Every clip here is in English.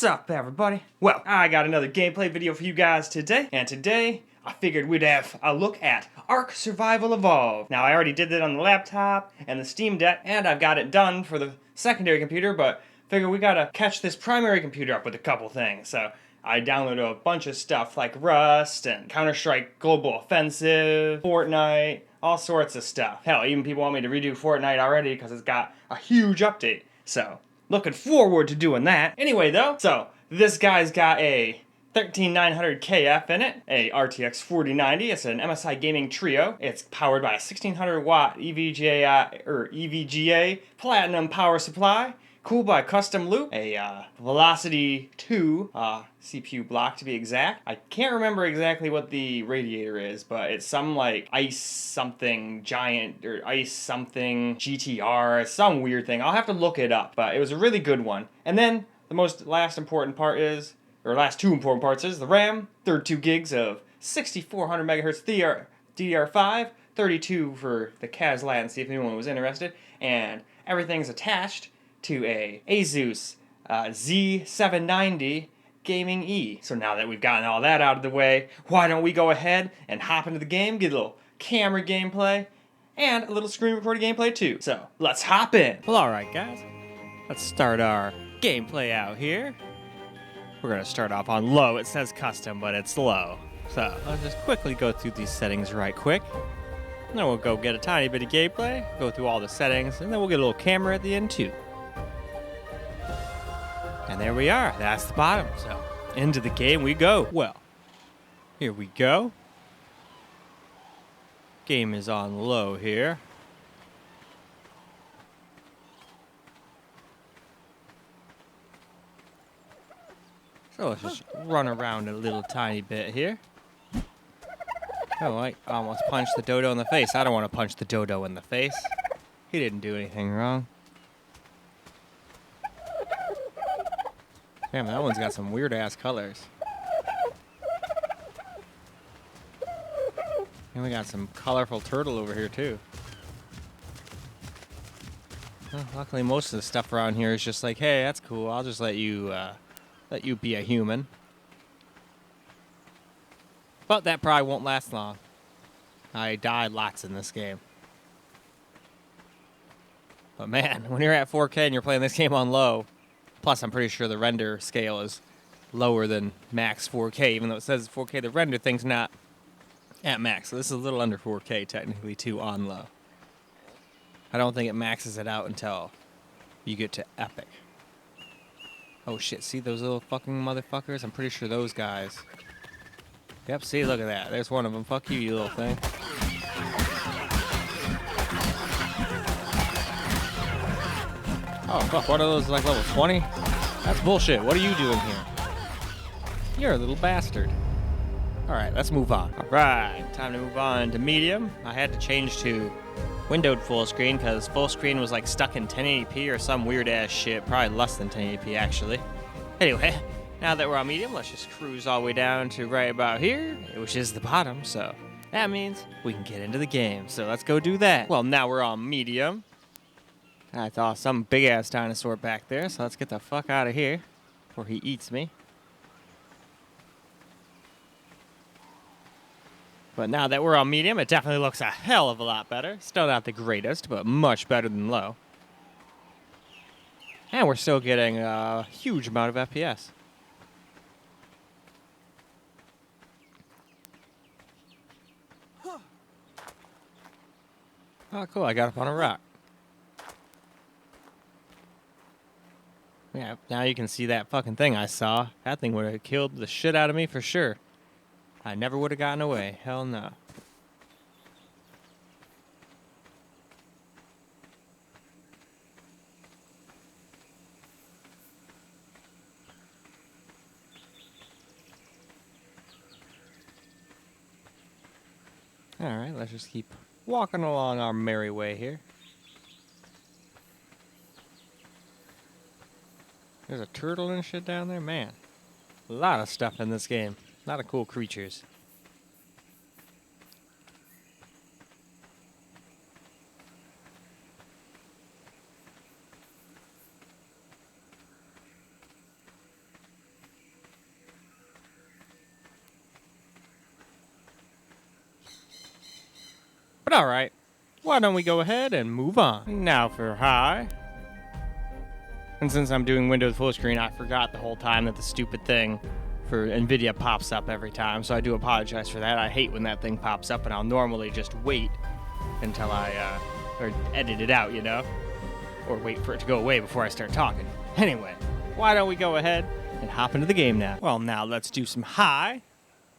What's up, everybody? Well, I got another gameplay video for you guys today, and today I figured we'd have a look at ARK Survival Evolved. Now, I already did that on the laptop and the Steam Deck, and I've got it done for the secondary computer, but figure we gotta catch this primary computer up with a couple things. So I downloaded a bunch of stuff like Rust and Counter-Strike Global Offensive, Fortnite, all sorts of stuff. Hell, even people want me to redo Fortnite already because it's got a huge update. So looking forward to doing that. Anyway, though, so this guy's got a 13900KF in it, a RTX 4090. It's an MSI gaming trio. It's powered by a 1600 watt EVGA platinum power supply, cooled by custom loop, a Velocity 2 CPU block to be exact. I can't remember exactly what the radiator is, but it's some like ice something giant or ice something GTR, some weird thing. I'll have to look it up, but it was a really good one. And then the last two important parts is the RAM, 32 gigs of 6400 megahertz DDR5, 32 for the CAS latency if anyone was interested, and everything's attached to a ASUS Z790 Gaming E. So now that we've gotten all that out of the way, why don't we go ahead and hop into the game, get a little camera gameplay, and a little screen recorded gameplay too. So let's hop in. Well, alright guys, let's start our gameplay out here. We're gonna start off on low. It says custom, but it's low. So let's just quickly go through these settings right quick. And then we'll go get a tiny bit of gameplay, go through all the settings, and then we'll get a little camera at the end too. And there we are, that's the bottom. So into the game we go. Well, here we go. Game is on low here. So let's just run around a little tiny bit here. Oh, I almost punched the dodo in the face. I don't want to punch the dodo in the face. He didn't do anything wrong. Damn, that one's got some weird-ass colors. And we got some colorful turtle over here, too. Well, luckily, most of the stuff around here is just like, hey, that's cool. I'll just let you be a human. But that probably won't last long. I died lots in this game. But man, when you're at 4K and you're playing this game on low, plus I'm pretty sure the render scale is lower than max 4K, even though it says 4K, the render thing's not at max. So this is a little under 4K technically too on low. I don't think it maxes it out until you get to epic. Oh shit, see those little fucking motherfuckers? I'm pretty sure those guys. Yep, see, look at that. There's one of them. Fuck you, you little thing. Oh, fuck, what are those, like, level 20? That's bullshit. What are you doing here? You're a little bastard. Alright, let's move on. Alright, time to move on to medium. I had to change to windowed full screen because full screen was, like, stuck in 1080p or some weird-ass shit. Probably less than 1080p, actually. Anyway, now that we're on medium, let's just cruise all the way down to right about here, which is the bottom, so that means we can get into the game. So let's go do that. Well, now we're on medium. I saw some big-ass dinosaur back there, so let's get the fuck out of here before he eats me. But now that we're on medium, it definitely looks a hell of a lot better. Still not the greatest, but much better than low. And we're still getting a huge amount of FPS. Oh, cool, I got up on a rock. Yeah, now you can see that fucking thing I saw. That thing would have killed the shit out of me for sure. I never would have gotten away. Hell no. Alright, let's just keep walking along our merry way here. There's a turtle and shit down there? Man, a lot of stuff in this game. A lot of cool creatures. But alright, why don't we go ahead and move on. Now for high. And since I'm doing Windows full screen, I forgot the whole time that the stupid thing for Nvidia pops up every time, so I do apologize for that. I hate when that thing pops up, and I'll normally just wait until I or edit it out, you know? Or wait for it to go away before I start talking. Anyway, why don't we go ahead and hop into the game now? Well, now let's do some high.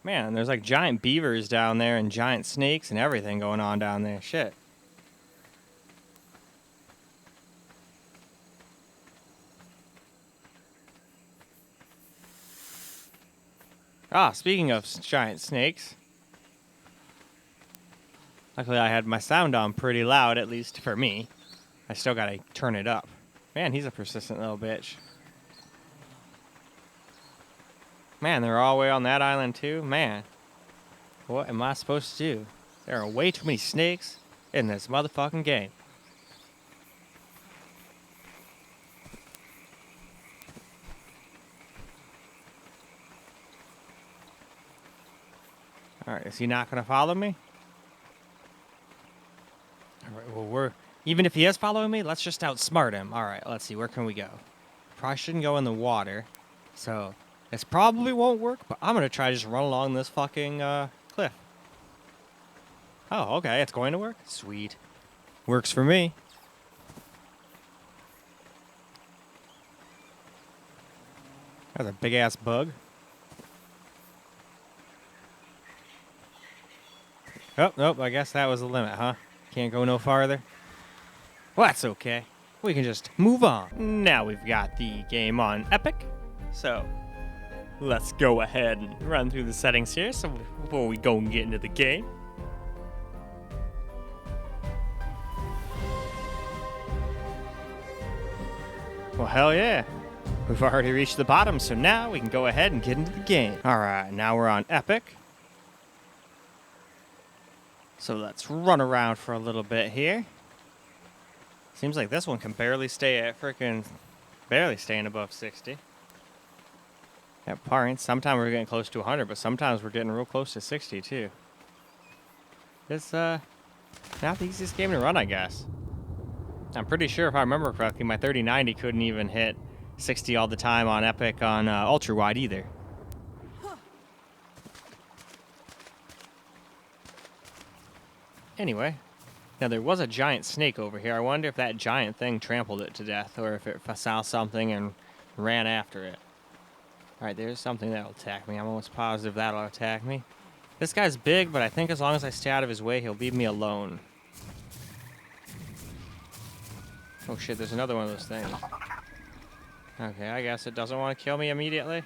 Man, there's like giant beavers down there and giant snakes and everything going on down there. Shit. Ah, speaking of giant snakes. Luckily, I had my sound on pretty loud, at least for me. I still gotta turn it up. Man, he's a persistent little bitch. Man, they're all the way on that island too? Man. What am I supposed to do? There are way too many snakes in this motherfucking game. Alright, is he not gonna follow me? Alright, well even if he is following me, let's just outsmart him. Alright, let's see, where can we go? Probably shouldn't go in the water. So, this probably won't work, but I'm gonna try to just run along this fucking cliff. Oh, okay, it's going to work? Sweet. Works for me. That's a big ass bug. Oh, nope, I guess that was the limit, huh? Can't go no farther. Well, that's okay. We can just move on. Now we've got the game on Epic. So, let's go ahead and run through the settings here so before we go and get into the game. Well, hell yeah. We've already reached the bottom, so now we can go ahead and get into the game. Alright, now we're on Epic. So let's run around for a little bit here. Seems like this one can barely stay at barely staying above 60. At points, sometimes we're getting close to 100, but sometimes we're getting real close to 60 too. It's not the easiest game to run, I guess. I'm pretty sure, if I remember correctly, my 3090 couldn't even hit 60 all the time on Epic on ultra wide either. Anyway, now there was a giant snake over here. I wonder if that giant thing trampled it to death, or if it saw something and ran after it. Alright, there's something that'll attack me. I'm almost positive that'll attack me. This guy's big, but I think as long as I stay out of his way, he'll leave me alone. Oh shit, there's another one of those things. Okay, I guess it doesn't want to kill me immediately.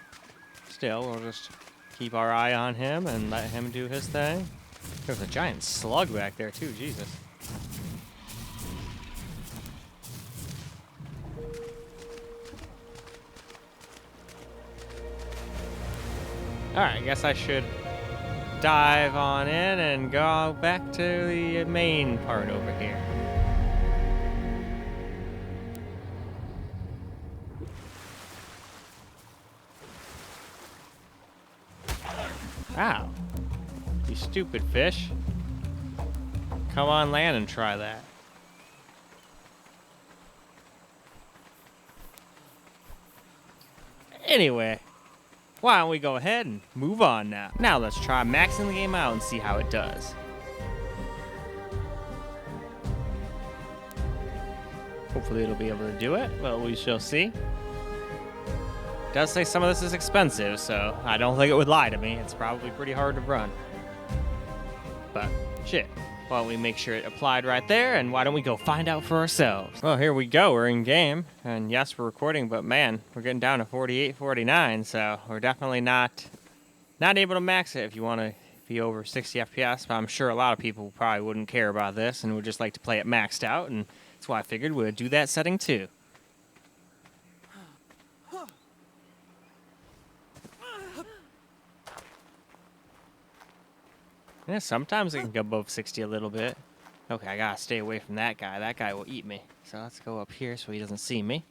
Still, we'll just keep our eye on him and let him do his thing. There's a giant slug back there too, Jesus. Alright, I guess I should dive on in and go back to the main part over here. Ow. You stupid fish. Come on land and try that. Anyway, why don't we go ahead and move on now. Now let's try maxing the game out and see how it does. Hopefully it'll be able to do it. Well, we shall see. It does say some of this is expensive, so I don't think it would lie to me. It's probably pretty hard to run. But, shit. Why don't we make sure it applied right there, and why don't we go find out for ourselves? Well, here we go. We're in game, and yes, we're recording, but man, we're getting down to 48, 49, so we're definitely not able to max it if you want to be over 60 FPS, but I'm sure a lot of people probably wouldn't care about this and would just like to play it maxed out, and that's why I figured we'd do that setting too. Yeah, sometimes it can go above 60 a little bit. Okay, I gotta stay away from that guy. That guy will eat me. So let's go up here so he doesn't see me.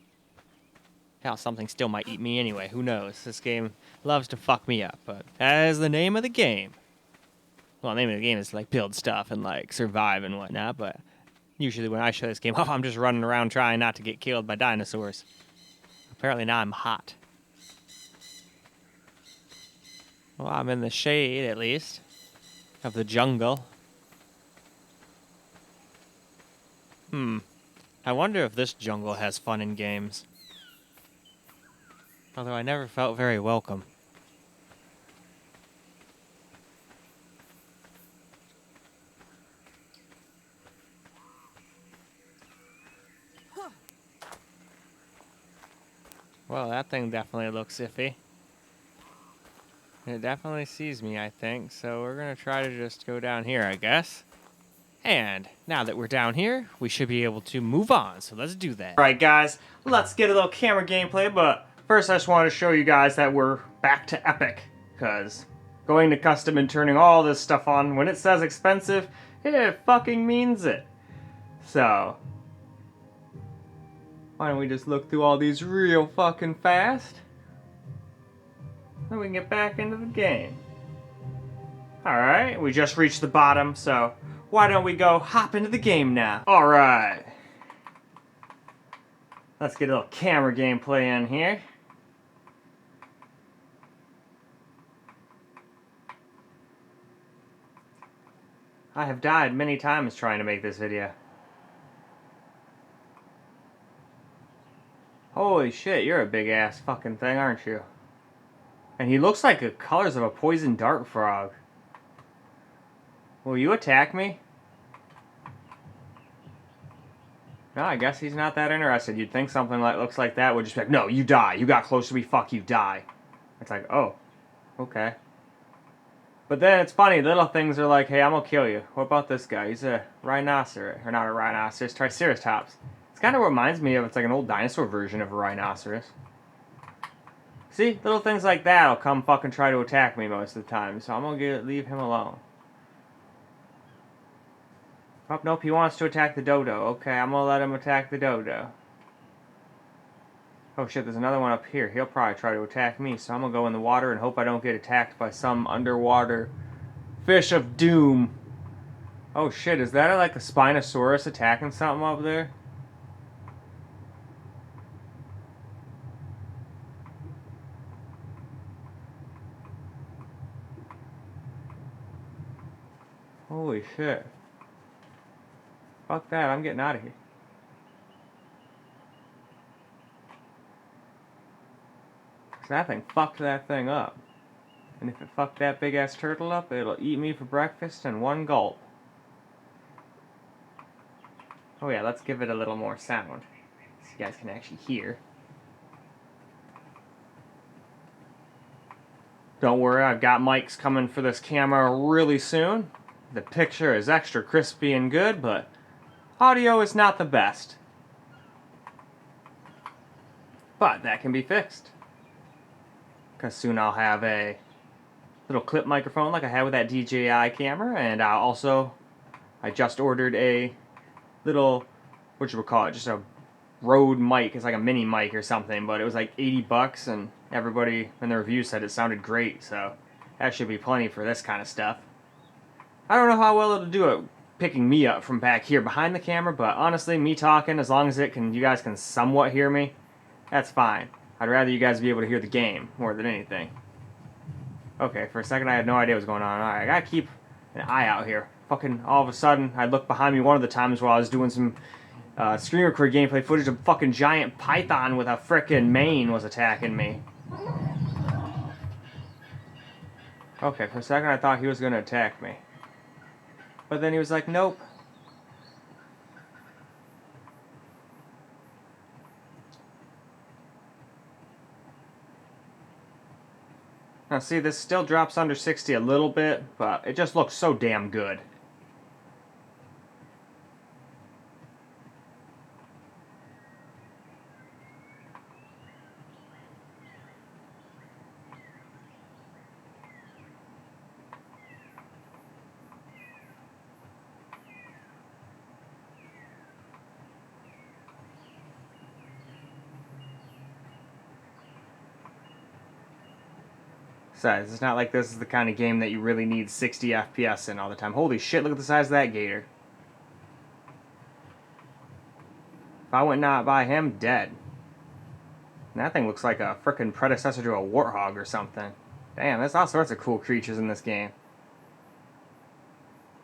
Hell, something still might eat me anyway. Who knows? This game loves to fuck me up, but that is the name of the game. Well, the name of the game is like build stuff and like survive and whatnot, but usually when I show this game off, I'm just running around trying not to get killed by dinosaurs. Apparently now I'm hot. Well, I'm in the shade, at least, of the jungle. I wonder if this jungle has fun and games. Although I never felt very welcome. Well, that thing definitely looks iffy. It definitely sees me, I think, so we're gonna try to just go down here, I guess. And now that we're down here, we should be able to move on, so let's do that. Alright guys, let's get a little camera gameplay, but first I just wanted to show you guys that we're back to epic, because going to custom and turning all this stuff on, when it says expensive, it fucking means it. So, why don't we just look through all these real fucking fast? Then we can get back into the game. Alright, we just reached the bottom, so why don't we go hop into the game now? Alright. Let's get a little camera gameplay in here. I have died many times trying to make this video. Holy shit, you're a big ass fucking thing, aren't you? And he looks like the colors of a poison dart frog. Will you attack me? No, I guess he's not that interested. You'd think something like looks like that would just be like, no, you die. You got close to me, fuck you, die. It's like, oh, okay. But then it's funny, little things are like, hey, I'm gonna kill you. What about this guy? He's a rhinoceros. Or not a rhinoceros, triceratops. It's kind of reminds me of, it's like an old dinosaur version of a rhinoceros. See, little things like that will come fucking try to attack me most of the time, so I'm gonna leave him alone. Oh, nope, he wants to attack the dodo. Okay, I'm gonna let him attack the dodo. Oh shit, there's another one up here. He'll probably try to attack me, so I'm gonna go in the water and hope I don't get attacked by some underwater fish of doom. Oh shit, is that like a Spinosaurus attacking something up there? Holy shit. Fuck that, I'm getting out of here. Cause that thing fucked that thing up. And if it fucked that big ass turtle up, it'll eat me for breakfast in one gulp. Oh yeah, let's give it a little more sound, so you guys can actually hear. Don't worry, I've got mics coming for this camera really soon. The picture is extra crispy and good, but audio is not the best. But that can be fixed. Because soon I'll have a little clip microphone like I had with that DJI camera, and I just ordered a little, whatchamacallit, just a Rode mic. It's like a mini mic or something, but it was like 80 bucks, and everybody in the review said it sounded great, so that should be plenty for this kind of stuff. I don't know how well it'll do it picking me up from back here behind the camera, but honestly, me talking, as long as you guys can somewhat hear me, that's fine. I'd rather you guys be able to hear the game more than anything. Okay, for a second I had no idea what was going on. Alright, I gotta keep an eye out here. Fucking all of a sudden, I looked behind me one of the times while I was doing some screen record gameplay footage, of fucking giant python with a frickin' mane was attacking me. Okay, for a second I thought he was gonna attack me. But then he was like, nope. Now see, this still drops under 60 a little bit, but it just looks so damn good. Besides, it's not like this is the kind of game that you really need 60 FPS in all the time. Holy shit, look at the size of that gator. If I would not buy him, dead. And that thing looks like a frickin' predecessor to a warthog or something. Damn, there's all sorts of cool creatures in this game.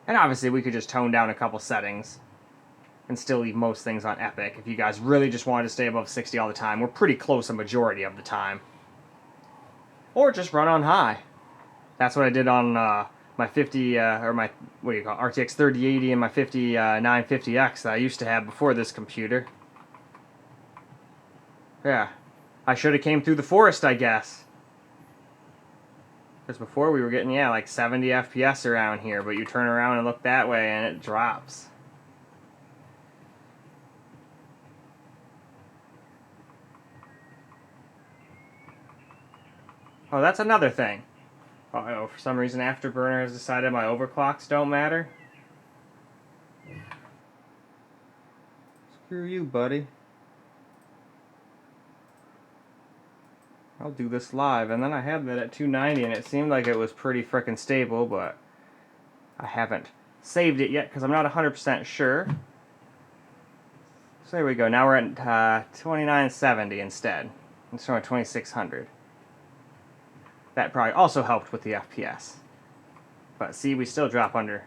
And obviously we could just tone down a couple settings and still leave most things on epic if you guys really just wanted to stay above 60 all the time. We're pretty close a majority of the time. Or just run on high. That's what I did on my 50, or my, what do you call it, RTX 3080 and my 5950X that I used to have before this computer. Yeah. I should have came through the forest, I guess. Because before we were getting, yeah, like 70 FPS around here, but you turn around and look that way and it drops. Oh, that's another thing. Oh, for some reason Afterburner has decided my overclocks don't matter. Screw you, buddy. I'll do this live, and then I had that at 290 and it seemed like it was pretty frickin' stable, but I haven't saved it yet because I'm not 100% sure. So there we go, now we're at 2970 instead. It's showing 2600. That probably also helped with the FPS. But see, we still drop under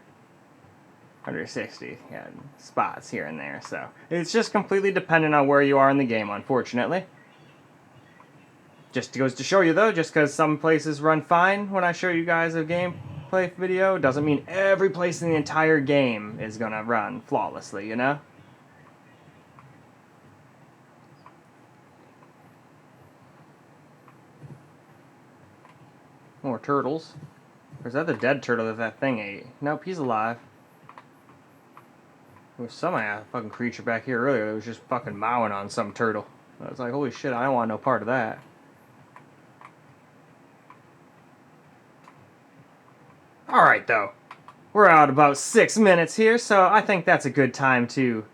60. Yeah, spots here and there, so it's just completely dependent on where you are in the game, unfortunately. Just goes to show you, though, just because some places run fine when I show you guys a gameplay video, doesn't mean every place in the entire game is gonna run flawlessly, you know? More turtles. Or is that the dead turtle that thing ate? Nope, he's alive. There was some fucking creature back here earlier that was just fucking mowing on some turtle. I was like, holy shit, I don't want no part of that. Alright, though. We're out about 6 minutes here, so I think that's a good time to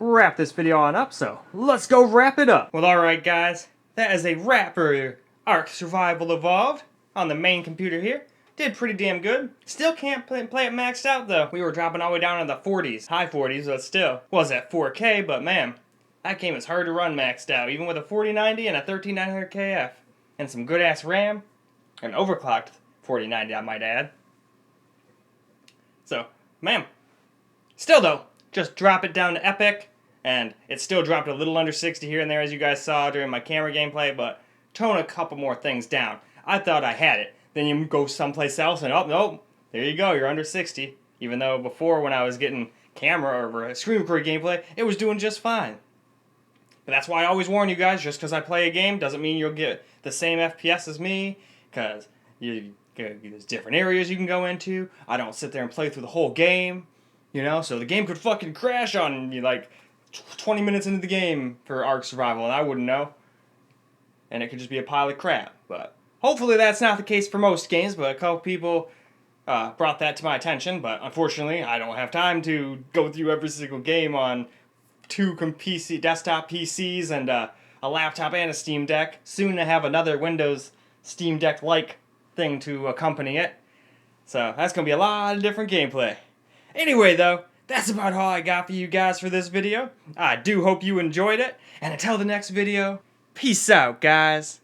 wrap this video on up, so let's go wrap it up. Well, alright, guys. That is a wrap for ARK Survival Evolved on the main computer here. Did pretty damn good. Still can't play it maxed out, though. We were dropping all the way down in the 40s, high 40s, but still. Was at 4K, but man, that game is hard to run maxed out, even with a 4090 and a 13900KF. And some good-ass RAM, and overclocked 4090, I might add. So, man, still though, just drop it down to epic, and it still dropped a little under 60 here and there, as you guys saw during my camera gameplay, but tone a couple more things down. I thought I had it. Then you go someplace else and, oh, nope, there you go, you're under 60. Even though before, when I was getting camera or screen record gameplay, it was doing just fine. But that's why I always warn you guys, just because I play a game doesn't mean you'll get the same FPS as me, because there's different areas you can go into. I don't sit there and play through the whole game, you know, so the game could fucking crash on you like 20 minutes into the game for ARK Survival, and I wouldn't know. And it could just be a pile of crap, but hopefully that's not the case for most games, but a couple people brought that to my attention, but unfortunately I don't have time to go through every single game on two desktop PCs and a laptop and a Steam Deck. Soon to have another Windows Steam Deck-like thing to accompany it. So that's going to be a lot of different gameplay. Anyway, though, that's about all I got for you guys for this video. I do hope you enjoyed it, and until the next video, peace out, guys.